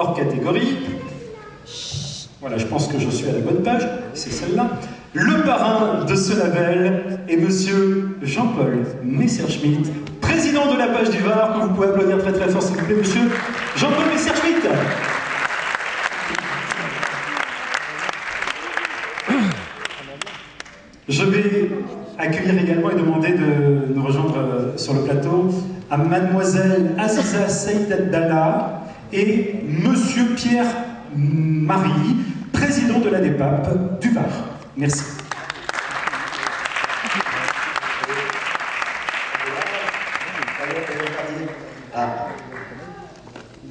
hors catégorie. Voilà, je pense que je suis à la bonne page, c'est celle-là. Le parrain de ce label est monsieur Jean-Paul Messerschmitt, président de la page du Var, que vous pouvez applaudir très très fort s'il vous plaît, monsieur Jean-Paul Messerschmitt. Je vais accueillir également et demander de nous rejoindre sur le plateau à mademoiselle Aziza Saïd-Abdallah et monsieur Pierre Marie, président de la DEPAP du Var. Merci.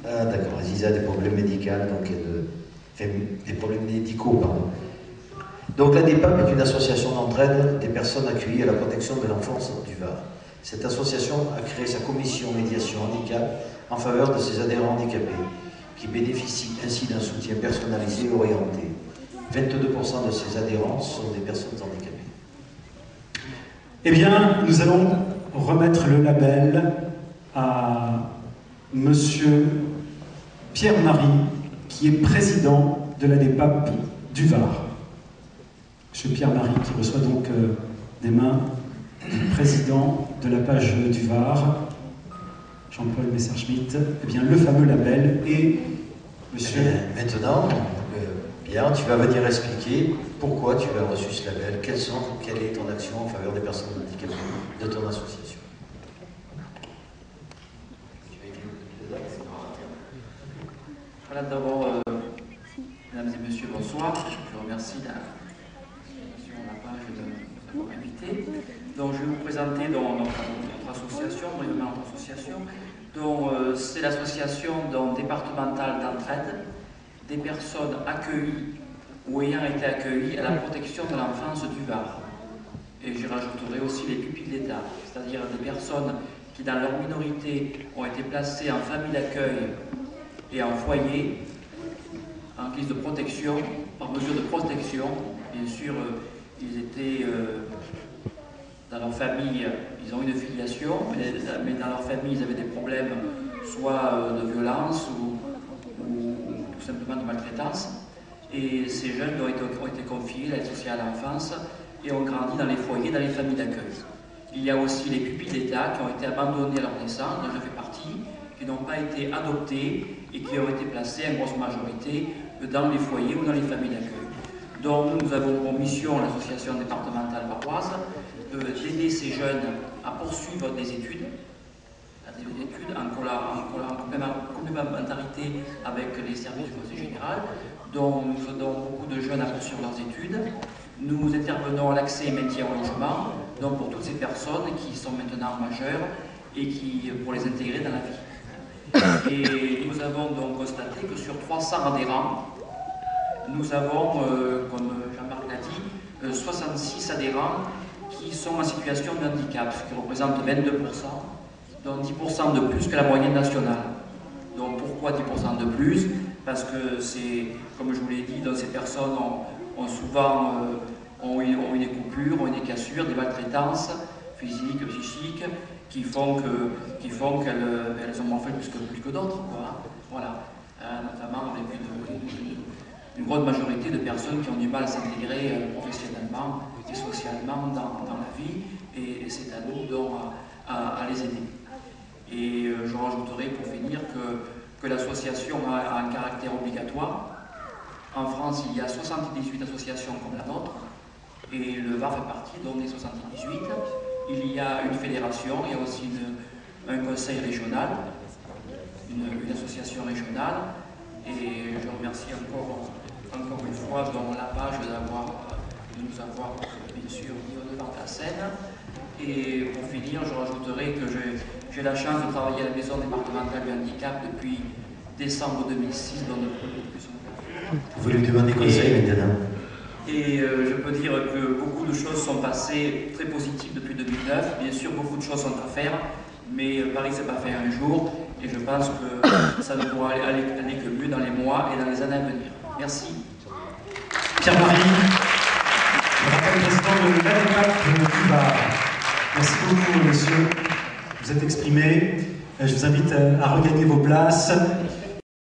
D'accord, Aziza a des problèmes médicaux, donc des problèmes médicaux, pardon. Donc la DEPAP est une association d'entraide des personnes accueillies à la protection de l'enfance du Var. Cette association a créé sa commission médiation handicap en faveur de ses adhérents handicapés, qui bénéficient ainsi d'un soutien personnalisé et orienté. 22% de ses adhérents sont des personnes handicapées. Eh bien, nous allons remettre le label à monsieur Pierre Marie, qui est président de la DEPAP du Var. Monsieur Pierre Marie, qui reçoit donc des mains du président de la page du Var, Jean-Paul Messerschmitt, eh bien, le fameux label et monsieur... Maintenant, Pierre, tu vas venir expliquer pourquoi tu as reçu ce label, quelle est ton action en faveur des personnes handicapées de ton association. Voilà, d'abord, mesdames et messieurs, bonsoir. Je remercie la page de nous avoir invités. Donc, je vais vous présenter notre association, brièvement notre association. C'est l'association départementale d'entraide des personnes accueillies ou ayant été accueillies à la protection de l'enfance du Var. Et j'y rajouterai aussi les pupilles d'État, c'est-à-dire des personnes qui, dans leur minorité, ont été placées en famille d'accueil et en foyer, en guise de protection, par mesure de protection. Bien sûr, ils étaient dans leur famille, ils ont une filiation, mais dans leur famille, ils avaient des problèmes, soit de violence ou tout simplement de maltraitance. Et ces jeunes ont été confiés à l'aide sociale à l'enfance et ont grandi dans les foyers, dans les familles d'accueil. Il y a aussi les pupilles d'État qui ont été abandonnés à leur naissance, dont je fais partie, qui n'ont pas été adoptés et qui ont été placés en grosse majorité dans les foyers ou dans les familles d'accueil. Donc nous avons pour mission, l'association départementale varoise, d'aider ces jeunes à poursuivre des études, en complémentarité avec les services du Conseil général. Donc nous aidons beaucoup de jeunes à poursuivre leurs études. Nous intervenons à l'accès et maintien au logement, donc pour toutes ces personnes qui sont maintenant majeures et pour les intégrer dans la vie. Et nous avons donc constaté que sur 300 adhérents, nous avons, comme Jean-Marc l'a dit, 66 adhérents qui sont en situation de handicap, ce qui représente 22%, donc 10% de plus que la moyenne nationale. Donc pourquoi 10% de plus? Parce que c'est, comme je vous l'ai dit, ces personnes ont souvent eu des coupures, ont eu des cassures, des maltraitances physiques, psychiques, qui font qu'elles ont morflé plus que d'autres, quoi. Voilà. Notamment avec une grande majorité de personnes qui ont du mal à s'intégrer professionnellement et socialement dans la vie, et c'est à nous donc à les aider. Et je rajouterai pour finir que l'association a un caractère obligatoire. En France, il y a 78 associations comme la nôtre, et le Var fait partie donc des 78. Il y a une fédération, il y a aussi un conseil régional, une association régionale, et je remercie encore une fois dans la page de nous avoir bien sûr mis au devant de la scène. Et pour finir, je rajouterai que j'ai la chance de travailler à la maison départementale du handicap depuis décembre 2006 dans notre production. Vous lui demandez conseil maintenant. Et je peux dire que beaucoup de choses sont passées très positives depuis 2009. Bien sûr, beaucoup de choses sont à faire, mais Paris ne s'est pas fait un jour. Et je pense que ça ne pourra aller que mieux dans les mois et dans les années à venir. Merci. Pierre-Marie, je rappelle président de la DEPAP du Var. Merci beaucoup, monsieur. Vous êtes exprimé. Je vous invite à regagner vos places.